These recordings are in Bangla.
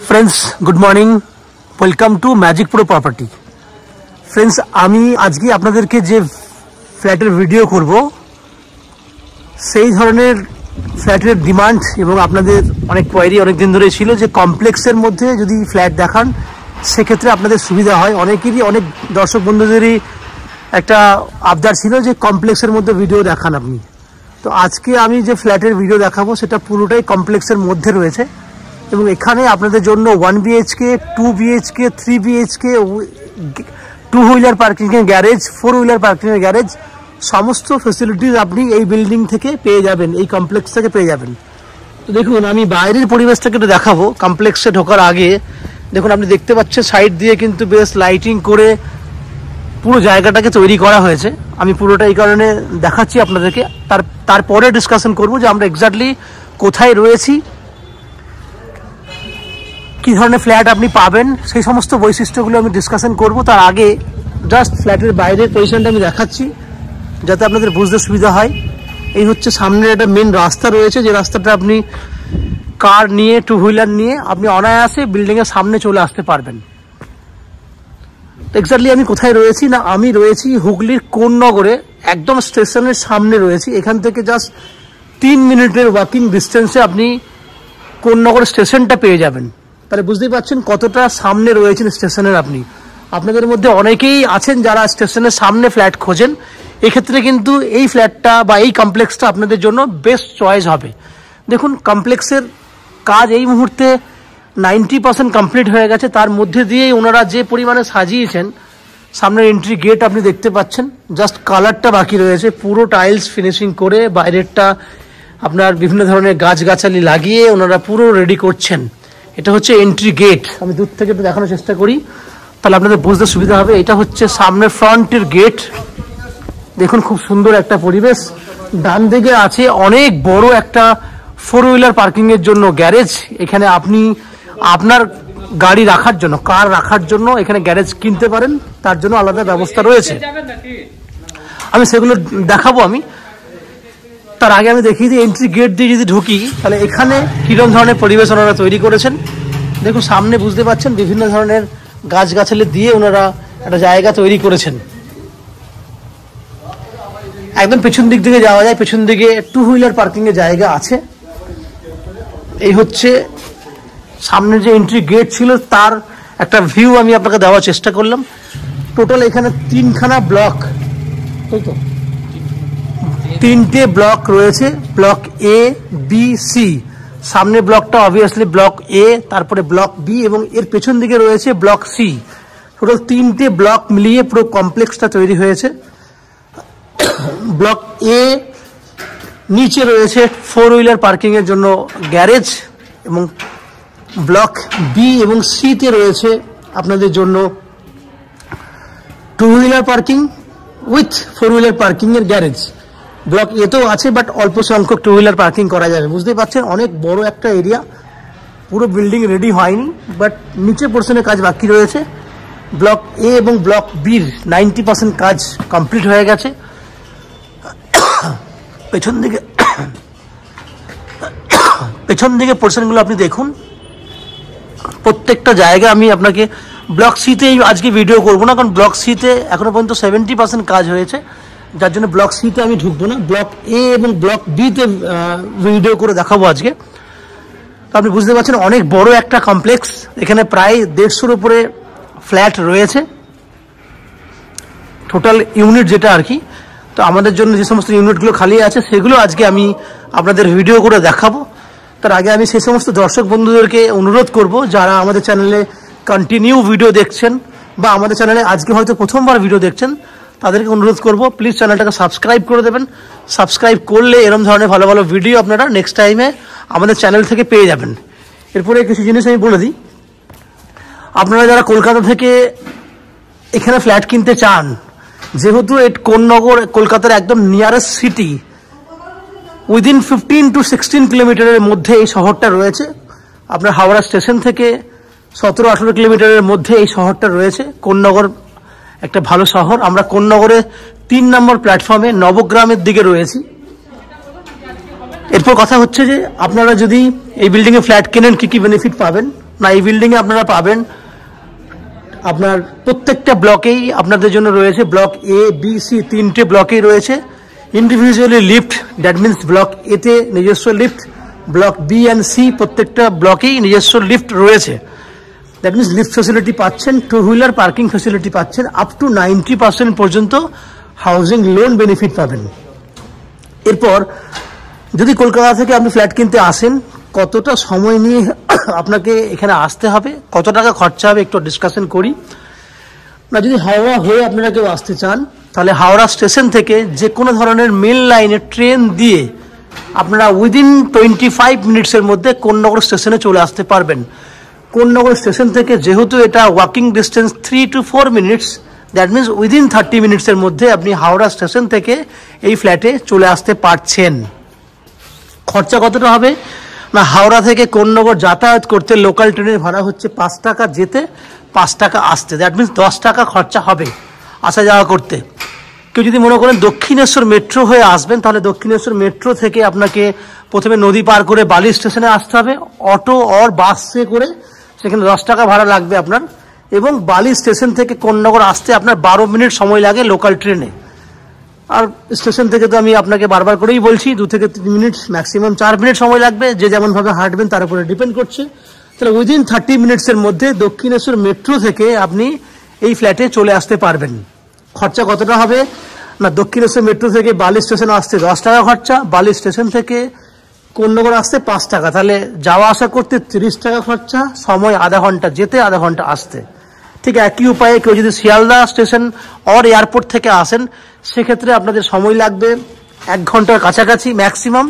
Friends, good morning. Welcome to Magic Pro Property. Friends, আমি আজকে আপনাদেরকে যে ফ্ল্যাটের ভিডিও করব সেই ধরনের ফ্ল্যাটের ডিমান্ড এবং আপনাদের অনেক কোয়ারি অনেক দিন ধরে ছিল যে কমপ্লেক্সের মধ্যে যদি ফ্ল্যাট দেখান সেক্ষেত্রে আপনাদের সুবিধা হয়। অনেকেরই অনেক দর্শক বন্ধুদেরই একটা আবদার ছিল যে কমপ্লেক্সের মধ্যে ভিডিও দেখান আপনি। তো আজকে আমি যে ফ্ল্যাটের ভিডিও দেখাবো সেটা পুরোটাই কমপ্লেক্সের মধ্যে রয়েছে এবং এখানে আপনাদের জন্য 1 BHK, 2 BHK, 3 BHK, 2 হুইলার পার্কিংয়ের গ্যারেজ, 4 হুইলার পার্কিংয়ের গ্যারেজ সমস্ত ফ্যাসিলিটিস আপনি এই বিল্ডিং থেকে পেয়ে যাবেন, এই কমপ্লেক্স থেকে পেয়ে যাবেন। তো দেখুন আমি বাইরের পরিবেশটাকে একটু দেখাবো। কমপ্লেক্সে ঢোকার আগে দেখুন আপনি দেখতে পাচ্ছেন সাইড দিয়ে কিন্তু বেশ লাইটিং করে পুরো জায়গাটাকে তৈরি করা হয়েছে। আমি পুরোটা এই কারণে দেখাচ্ছি আপনাদেরকে, তারপরে ডিসকাশন করব যে আমরা এক্স্যাক্টলি কোথায় রয়েছি, কী ধরনের ফ্ল্যাট আপনি পাবেন, সেই সমস্ত বৈশিষ্ট্যগুলো আমি ডিসকাশন করব। তার আগে জাস্ট ফ্ল্যাটের বাইরের পজিশনটা আমি দেখাচ্ছি যাতে আপনাদের বুঝতে সুবিধা হয়। এই হচ্ছে সামনের একটা মেন রাস্তা রয়েছে, যে রাস্তাটা আপনি কার নিয়ে, 2 হুইলার নিয়ে আপনি অনায়াসে বিল্ডিংয়ের সামনে চলে আসতে পারবেন। এক্স্যাক্টলি আমি কোথায় রয়েছি না, আমি রয়েছি হুগলির কোন্নগরে, একদম স্টেশনের সামনে রয়েছি। এখান থেকে জাস্ট 3 মিনিটের ওয়াকিং ডিস্টেন্সে আপনি কোন্নগর স্টেশনটা পেয়ে যাবেন। তাহলে বুঝতেই পারছেন কতটা সামনে রয়েছেন স্টেশনের আপনি। আপনাদের মধ্যে অনেকেই আছেন যারা স্টেশনের সামনে ফ্ল্যাট খোঁজেন, এক্ষেত্রে কিন্তু এই ফ্ল্যাটটা বা এই কমপ্লেক্সটা আপনাদের জন্য বেস্ট চয়েস হবে। দেখুন কমপ্লেক্সের কাজ এই মুহূর্তে 90% কমপ্লিট হয়ে গেছে। তার মধ্যে দিয়েই ওনারা যে পরিমাণে সাজিয়েছেন, সামনের এন্ট্রি গেট আপনি দেখতে পাচ্ছেন, জাস্ট কালারটা বাকি রয়েছে, পুরো টাইলস ফিনিশিং করে বাইরেরটা আপনার বিভিন্ন ধরনের গাছগাছালি লাগিয়ে ওনারা পুরো রেডি করছেন। এটা হচ্ছে এন্ট্রি গেট। আমি দূর থেকে একটু দেখানোর চেষ্টা করি তাহলে আপনাদের বুঝতে সুবিধা হবে। এটা হচ্ছে সামনের ফ্রন্টের গেট। দেখুন খুব সুন্দর একটা পরিবেশ। ডান দিকে আছে অনেক বড় একটা 4 হুইলার পার্কিংয়ের জন্য গ্যারেজ। এখানে আপনি আপনার গাড়ি রাখার জন্য, কার রাখার জন্য এখানে গ্যারেজ কিনতে পারেন, তার জন্য আলাদা ব্যবস্থা রয়েছে। আমি সেগুলো দেখাবো আমি। তার আগে আমি দেখিয়ে দিই এন্ট্রি গেট দিয়ে যদি ঢুকি তাহলে এখানে কিরকম ধরনের পরিবেশ ওনারা তৈরি করেছেন। দেখুন সামনে বুঝতে পাচ্ছেন বিভিন্ন ধরনের গাছগাছালি দিয়ে ওনারা একটা জায়গা তৈরি করেছেন। একদম পেছন দিক থেকে যাওয়া যায়, পেছন দিকে 2 হুইলার পার্কিংয়ের জায়গা আছে। এই হচ্ছে সামনে যে এন্ট্রি গেট ছিল তার একটা ভিউ আমি আপনাকে দেওয়ার চেষ্টা করলাম। টোটাল এখানে 3খানা ব্লক, তাই তো 3টে ব্লক রয়েছে, ব্লক A, B, C। সামনে ব্লকটা অবভিয়াসলি ব্লক A, তারপরে ব্লক B এবং এর পেছন দিকে রয়েছে ব্লক C। টোটাল 3টে ব্লক মিলিয়ে পুরো কমপ্লেক্সটা তৈরি হয়েছে। ব্লক A নিচে রয়েছে 4 হুইলার পার্কিংয়ের জন্য গ্যারেজ এবং ব্লক B এবং C তে রয়েছে আপনাদের জন্য 2 হুইলার পার্কিং উইথ 4 হুইলার পার্কিংয়ের গ্যারেজ। ব্লক এ তো আছে বাট অল্প সংখ্যক 2 হুইলার পার্কিং করা যাবে। বুঝতেই পারছেন অনেক বড় একটা এরিয়া, পুরো বিল্ডিং রেডি হয়নি বাট নিচে পোর্শনে কাজ বাকি রয়েছে। ব্লক এ এবং ব্লক বির 90% কাজ কমপ্লিট হয়ে গেছে। পেছন দিকে পোর্শনগুলো আপনি দেখুন, প্রত্যেকটা জায়গা আমি আপনাকে ব্লক সিতে আজকে ভিডিও করব না, কারণ ব্লক সিতে এখনো পর্যন্ত 70% কাজ হয়েছে, যার জন্য ব্লক সিতে আমি ঢুকবো না। ব্লক এ এবং ব্লক বিতে ভিডিও করে দেখাবো আজকে। তো আপনি বুঝতে পারছেন অনেক বড় একটা কমপ্লেক্স। এখানে প্রায় 150-এর উপরে ফ্ল্যাট রয়েছে, টোটাল ইউনিট যেটা আর কি। তো আমাদের জন্য যে সমস্ত ইউনিটগুলো খালি আছে সেগুলো আজকে আমি আপনাদের ভিডিও করে দেখাবো। তার আগে আমি সেই সমস্ত দর্শক বন্ধুদেরকে অনুরোধ করব যারা আমাদের চ্যানেলে কন্টিনিউ ভিডিও দেখছেন বা আমাদের চ্যানেলে আজকে হয়তো প্রথমবার ভিডিও দেখছেন, তাদেরকে অনুরোধ করব প্লিজ চ্যানেলটাকে সাবস্ক্রাইব করে দেবেন। সাবস্ক্রাইব করলে এরকম ধরনের ভালো ভালো ভিডিও আপনারা নেক্সট টাইমে আমাদের চ্যানেল থেকে পেয়ে যাবেন। এরপরে কিছু জিনিস আমি বলে দিই, আপনারা যারা কলকাতা থেকে এখানে ফ্ল্যাট কিনতে চান, যেহেতু কোন্নগর কলকাতার একদম নিয়ারেস্ট সিটি, উইদিন 15 to 16 কিলোমিটারের মধ্যে এই শহরটা রয়েছে। আপনার হাওড়া স্টেশন থেকে 17-18 কিলোমিটারের মধ্যে এই শহরটা রয়েছে। কোন্নগর একটা ভালো শহর। আমরা কোন্নগরে 3 নম্বর প্ল্যাটফর্মে নবগ্রামের দিকে রয়েছি। এরপর কথা হচ্ছে যে আপনারা যদি এই বিল্ডিংয়ে ফ্ল্যাট কেনেন কী কী বেনিফিট পাবেন। না, এই বিল্ডিংয়ে আপনারা পাবেন আপনার প্রত্যেকটা ব্লকেই আপনাদের জন্য রয়েছে, ব্লক এ বি সি 3টে ব্লকেই রয়েছে individually lift. That means block এতে নিজস্ব lift, block B and C প্রত্যেকটা ব্লকেই নিজস্ব লিফট রয়েছে। দ্যাট মিনস লিফট ফেসিলিটি পাচ্ছেন, 2 হুইলার পার্কিং ফেসিলিটি পাচ্ছেন, আপ টু 90% পর্যন্ত হাউজিং লোন বেনিফিট পাবেন। এরপর যদি কলকাতা থেকে আপনি ফ্ল্যাট কিনতে আসেন, কতটা সময় নিয়ে আপনাকে এখানে আসতে হবে, কত টাকা খরচা হবে একটু ডিসকাশন করি না। যদি হাওড়া হয়ে আপনারা কেউ আসতে চান, তাহলে হাওড়া স্টেশন থেকে যে কোনো ধরনের মেল লাইনে ট্রেন দিয়ে আপনারা উইদিন 25 মিনিটসের মধ্যে কোন্নগর স্টেশনে চলে আসতে পারবেন। কোন্নগর স্টেশন থেকে যেহেতু এটা walking distance 3 to 4 minutes, that means within 30 মিনিটসের মধ্যে আপনি হাওড়া স্টেশন থেকে এই ফ্ল্যাটে চলে আসতে পারছেন। খরচা কতটা হবে না, হাওড়া থেকে কোন্নগর যাতায়াত করতে লোকাল ট্রেনের ভাড়া হচ্ছে 5 টাকা যেতে, 5 টাকা আসতে। দ্যাট মিনস 10 টাকা খরচা হবে আসা যাওয়া করতে। কেউ যদি মনে করেন দক্ষিণেশ্বর মেট্রো হয়ে আসবেন, তাহলে দক্ষিণেশ্বর মেট্রো থেকে আপনাকে প্রথমে নদী পার করে বালি স্টেশনে আসতে হবে, অটো অর বাসে করে, সেখানে 10 টাকা ভাড়া লাগবে আপনার। এবং বালি স্টেশন থেকে কোন্নগর আসতে আপনার 12 মিনিট সময় লাগে লোকাল ট্রেনে। আর স্টেশন থেকে তো আমি আপনাকে বারবার করেই বলছি 2 থেকে 3 মিনিট, ম্যাক্সিমাম 4 মিনিট সময় লাগবে, যে যেমনভাবে হাঁটবেন তার উপরে ডিপেন্ড করছে। তাহলে উইদিন 30 মিনিটসের মধ্যে দক্ষিণেশ্বর মেট্রো থেকে আপনি এই ফ্ল্যাটে চলে আসতে পারবেন। খরচা কতটা হবে না, দক্ষিণেশ্বর মেট্রো থেকে বালি স্টেশনে আসতে 10 টাকা খরচা, বালি স্টেশন থেকে কোন্নগর আসতে 5 টাকা, তাহলে যাওয়া আসা করতে 30 টাকা খরচা, সময় আধা ঘন্টা যেতে, আধা ঘন্টা আসতে। ঠিক একই উপায়ে কেউ যদি শিয়ালদা স্টেশন অর এয়ারপোর্ট থেকে আসেন, সেক্ষেত্রে আপনাদের সময় লাগবে 1 ঘন্টার কাছাকাছি ম্যাক্সিমাম।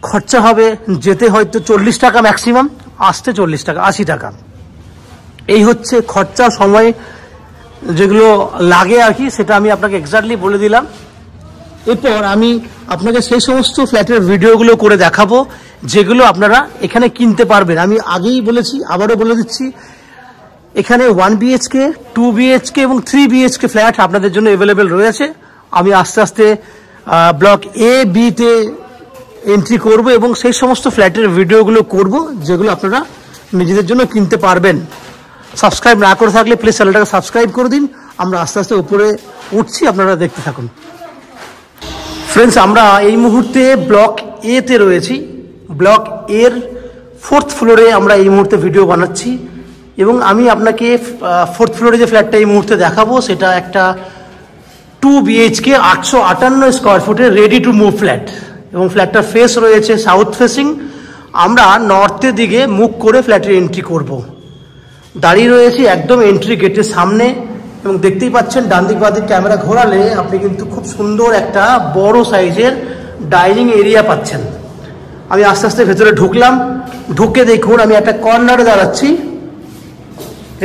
খরচা হবে যেতে হয়তো 40 টাকা ম্যাক্সিমাম, আসতে 40 টাকা, 80 টাকা। এই হচ্ছে খরচা সময় যেগুলো লাগে আর কি, সেটা আমি আপনাকে এক্স্যাক্টলি বলে দিলাম। এরপর আমি আপনাকে সেই সমস্ত ফ্ল্যাটের ভিডিওগুলো করে দেখাবো যেগুলো আপনারা এখানে কিনতে পারবেন। আমি আগেই বলেছি, আবারও বলে দিচ্ছি, এখানে 1 BHK, 2 BHK এবং 3 BHK ফ্ল্যাট আপনাদের জন্য অ্যাভেলেবেল রয়েছে। আমি আস্তে আস্তে ব্লক এ বিতে এন্ট্রি করব এবং সেই সমস্ত ফ্ল্যাটের ভিডিওগুলো করব যেগুলো আপনারা নিজেদের জন্য কিনতে পারবেন। সাবস্ক্রাইব না করে থাকলে প্লিজ চ্যানেলটাকে সাবস্ক্রাইব করে দিন। আমরা আস্তে আস্তে উপরে উঠছি, আপনারা দেখতে থাকুন। ফ্রেন্ডস, আমরা এই মুহূর্তে ব্লক এতে রয়েছি। ব্লক এর 4th ফ্লোরে আমরা এই মুহূর্তে ভিডিও বানাচ্ছি এবং আমি আপনাকে 4th ফ্লোরে যে ফ্ল্যাটটা এই মুহূর্তে দেখাবো, সেটা একটা 2 BHK 858 স্কোয়ার ফুটের রেডি টু মুভ ফ্ল্যাট এবং ফ্ল্যাটটার ফেস রয়েছে সাউথ ফেসিং। আমরা নর্থের দিকে মুখ করে ফ্ল্যাটের এন্ট্রি করব। দাঁড়িয়ে রয়েছি একদম এন্ট্রি গেটের সামনে এবং দেখতেই পাচ্ছেন ডান দিক বাঁ দিক ক্যামেরা ঘোরালে আপনি কিন্তু খুব সুন্দর একটা বড় সাইজের ডাইনিং এরিয়া পাচ্ছেন। আমি আস্তে আস্তে ভেতরে ঢুকলাম, ঢুকে দেখুন আমি একটা কর্নারে দাঁড়াচ্ছি।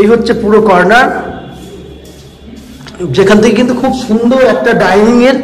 এই হচ্ছে পুরো কর্নার, যেখান থেকে কিন্তু খুব সুন্দর একটা ডাইনিং এর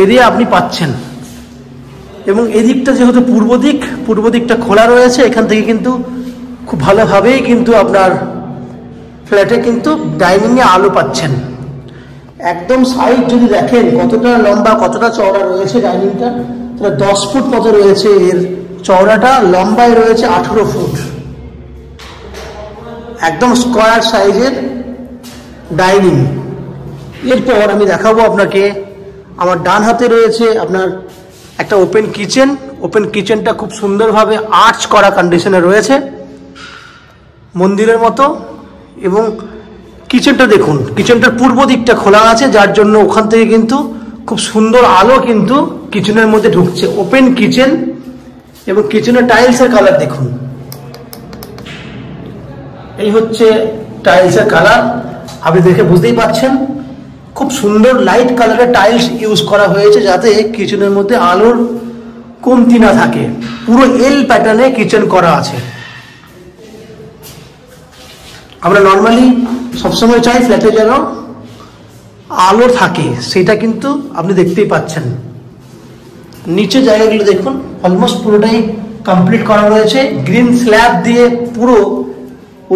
এরিয়া আপনি পাচ্ছেন। এবং এদিকটা যেহেতু পূর্ব দিকটা খোলা রয়েছে, এখান থেকে কিন্তু খুব ভালোভাবেই কিন্তু আপনার ফ্ল্যাটে কিন্তু ডাইনিং এ আলো পাচ্ছেন। একদম সাইড যদি দেখেন কতটা লম্বা কতটা চওড়া রয়েছে ডাইনিংটা, তাহলে 10 ফুট মতো রয়েছে এর চওড়াটা, লম্বায় রয়েছে 18 ফুট। একদম স্কোয়ার সাইজের ডাইনিং। এরপর আমি দেখাবো আপনাকে, আমার ডান হাতে রয়েছে আপনার একটা ওপেন কিচেন। ওপেন কিচেনটা খুব সুন্দরভাবে আর্চ করা কন্ডিশনে রয়েছে মন্দিরের মতো। এবং কিচেনটা দেখুন, কিচেনটার পূর্ব দিকটা খোলা আছে, যার জন্য ওখান থেকে কিন্তু খুব সুন্দর আলো কিন্তু কিচেনের মধ্যে ঢুকছে। ওপেন কিচেন এবং কিচেনের টাইলসের কালার দেখুন, এই হচ্ছে টাইলসের কালার। আপনি দেখে বুঝতেই পারছেন খুব সুন্দর লাইট কালারের টাইলস ইউজ করা হয়েছে, যাতে কিচেনের মধ্যে আলোর কমতি না থাকে। পুরো এল প্যাটার্নে কিচেন করা আছে। আমরা নর্মালি সবসময় চাই ফ্ল্যাটে যেন আলো থাকে, সেটা কিন্তু আপনি দেখতেই পাচ্ছেন। নিচে জায়গাগুলো দেখুন, অলমোস্ট পুরোটাই কমপ্লিট করা রয়েছে। গ্রিন স্ল্যাব দিয়ে পুরো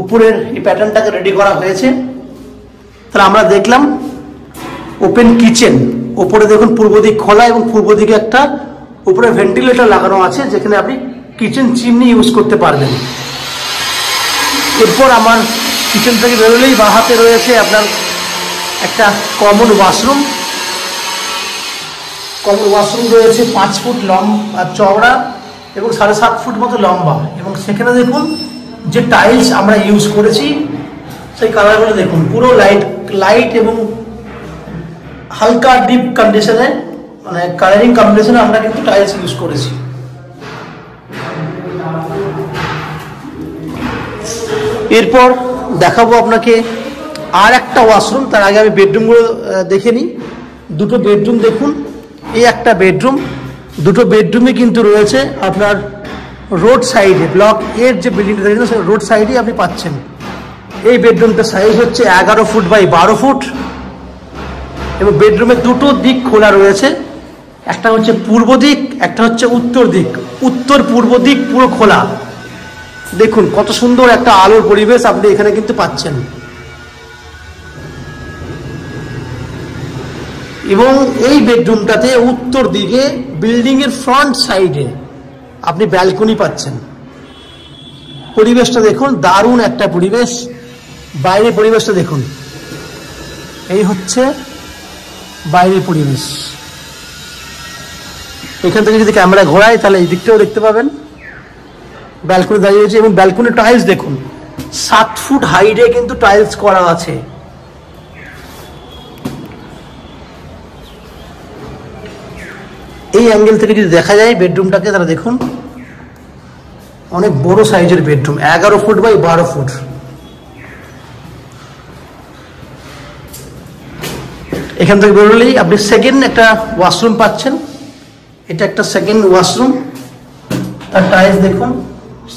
উপরের এই প্যাটার্নটাকে রেডি করা হয়েছে। তাহলে আমরা দেখলাম ওপেন কিচেন, উপরে দেখুন পূর্ব দিক খোলা এবং পূর্ব দিকে একটা উপরে ভেন্টিলেটর লাগানো আছে, যেখানে আপনি কিচেন চিমনি ইউজ করতে পারবেন। এরপর আমার কিচেন থেকে বেরোলেই বাঁ হাতে রয়েছে আপনার একটা কমন ওয়াশরুম। কমন ওয়াশরুম রয়েছে 5 ফুট লম্বা চওড়া এবং 7.5 ফুট মতো লম্বা, এবং সেখানে দেখুন যে টাইলস আমরা ইউজ করেছি সেই কালারগুলো দেখুন, পুরো লাইট এবং হালকা ডিপ কন্ডিশনে, মানে কালারিং কম্বিনেশনে আমরা কিন্তু টাইলস ইউজ করেছি। এরপর দেখাবো আপনাকে আর একটা ওয়াশরুম। তার আগে আমি বেডরুমগুলো দেখে নিই। দুটো বেডরুম দেখুন, এই একটা বেডরুম, দুটো বেডরুমে কিন্তু রয়েছে আপনার রোড সাইডে, ব্লক এর যে বিল্ডিংটা দেখেন সেই রোড সাইডেই আপনি পাচ্ছেন। এই বেডরুমটার সাইজ হচ্ছে 11 ফুট বাই 12 ফুট, এবং বেডরুমের দুটো দিক খোলা রয়েছে, একটা হচ্ছে পূর্ব দিক, একটা হচ্ছে উত্তর দিক। উত্তর পূর্ব দিক পুরো খোলা, দেখুন কত সুন্দর একটা আলোর পরিবেশ আপনি এখানে কিন্তু পাচ্ছেন। এবং এই বেডরুমটাতে উত্তর দিকে বিল্ডিং এর ফ্রন্ট সাইডে আপনি ব্যালকনি পাচ্ছেন। পরিবেশটা দেখুন, দারুণ একটা পরিবেশ। বাইরের পরিবেশটা দেখুন, এই হচ্ছে বাইরের পরিবেশ। এখান থেকে যদি ক্যামেরা ঘোরাই তাহলে এই দিকটাও দেখতে পাবেন, ব্যালকনি দাঁড়িয়ে রয়েছে। এবং ব্যালকনি টাইলস দেখুন, 7 ফুট হাইটে কিন্তু টাইলস করা আছে। এই অ্যাঙ্গেল থেকে যদি দেখা যায় বেডরুমটাকে, তাহলে দেখুন অনেক বড় সাইজের বেডরুম, 11 ফুট বাই 12 ফুট। এখান থেকে বেরোলেই আপনি সেকেন্ড একটা ওয়াশরুম পাচ্ছেন। এটা একটা সেকেন্ড ওয়াশরুম, তার টাইলস দেখুন,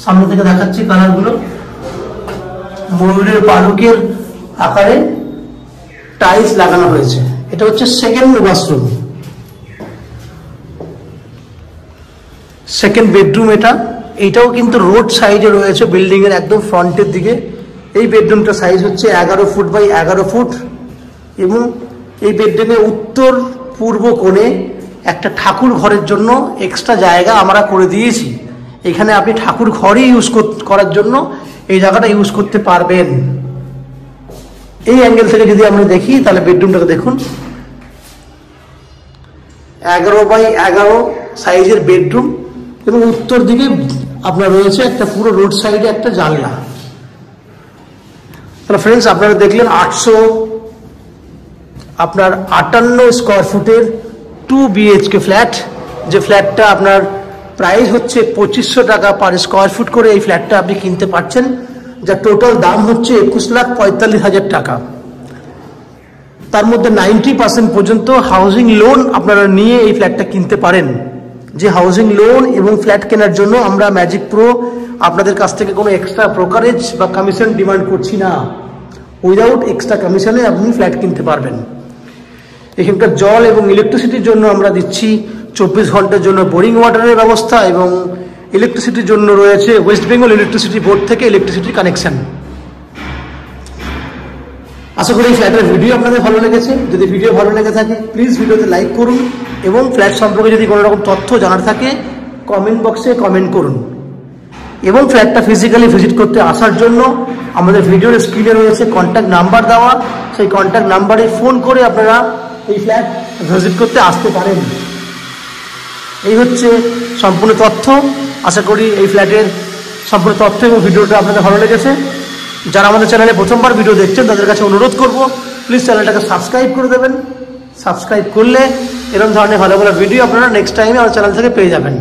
সামনে থেকে দেখাচ্ছি কালারগুলো, ময়ূরের পালকের আকারে টাইলস লাগানো হয়েছে। এটা হচ্ছে সেকেন্ড ওয়াশরুম, সেকেন্ড বেডরুম। এটাও কিন্তু রোড সাইডে রয়েছে, বিল্ডিং এর একদম ফ্রন্টের দিকে। এই বেডরুমটার সাইজ হচ্ছে 11 ফুট বাই 11 ফুট, এবং এই বেডরুমে উত্তর পূর্ব কোণে একটা ঠাকুর ঘরের জন্য এক্সট্রা জায়গা আমরা করে দিয়েছি। এখানে আপনি ঠাকুর ঘরই ইউজ করার জন্য এই জায়গাটা ইউজ করতে পারবেন। এই অ্যাঙ্গেল থেকে যদি আমরা দেখি তাহলে বেডরুমটাকে দেখুন, 11 বাই 11 সাইজের বেডরুম, এবং উত্তর দিকে আপনার রয়েছে একটা পুরো রোড সাইডে একটা জানলা। তাহলে ফ্রেন্ডস, আপনারা দেখলেন 858 স্কোয়ার ফুটের 2 BHK ফ্ল্যাট। যে ফ্ল্যাটটা আপনার প্রাইস হচ্ছে 2500 টাকা পার স্কোয়ার ফুট করে এই ফ্ল্যাটটা আপনি কিনতে পারছেন, যার টোটাল দাম হচ্ছে 21,45,000 টাকা। তার মধ্যে 90% পর্যন্ত হাউজিং লোন আপনারা নিয়ে এই ফ্ল্যাটটা কিনতে পারেন। যে হাউজিং লোন এবং ফ্ল্যাট কেনার জন্য আমরা ম্যাজিক প্রো আপনাদের কাছ থেকে কোনো এক্সট্রা ব্রোকারেজ বা কমিশন ডিমান্ড করছি না। উইদাউট এক্সট্রা কমিশনে আপনি ফ্ল্যাট কিনতে পারবেন। এখানকার জল এবং ইলেকট্রিসিটির জন্য আমরা দিচ্ছি 24 ঘন্টার জন্য বোরিং ওয়াটারের ব্যবস্থা, এবং ইলেকট্রিসিটির জন্য রয়েছে ওয়েস্ট বেঙ্গল ইলেকট্রিসিটি বোর্ড থেকে ইলেকট্রিসিটি কানেকশন। আশা করি এই ফ্ল্যাটের ভিডিও আপনাদের ভালো লেগেছে। যদি ভিডিও ভালো লেগে থাকে প্লিজ ভিডিওতে লাইক করুন, এবং ফ্ল্যাট সম্পর্কে যদি কোনো রকম তথ্য জানার থাকে কমেন্ট বক্সে কমেন্ট করুন। এবং ফ্ল্যাটটা ফিজিক্যালি ভিজিট করতে আসার জন্য আমাদের ভিডিওর স্ক্রিনে রয়েছে কন্ট্যাক্ট নাম্বার দেওয়া, সেই কন্ট্যাক্ট নাম্বারে ফোন করে আপনারা এই ফ্ল্যাট ভিজিট করতে আসতে পারেন। এই হচ্ছে সম্পূর্ণ তথ্য। আশা করি এই ফ্ল্যাটের সম্পূর্ণ তথ্য এবং ভিডিওটা আপনাদের ভালো লেগেছে। যারা আমাদের চ্যানেলে প্রথমবার ভিডিও দেখছেন তাদের কাছে অনুরোধ করব, প্লিজ চ্যানেলটাকে সাবস্ক্রাইব করে দেবেন। সাবস্ক্রাইব করলে এরকম ধরনের ভালো ভালো ভিডিও আপনারা নেক্সট টাইমে আমার চ্যানেল থেকে পেয়ে যাবেন।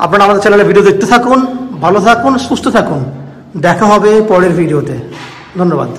আপনারা আমাদের চ্যানেলে ভিডিও দেখতে থাকুন, ভালো থাকুন, সুস্থ থাকুন। দেখা হবে পরের ভিডিওতে। ধন্যবাদ।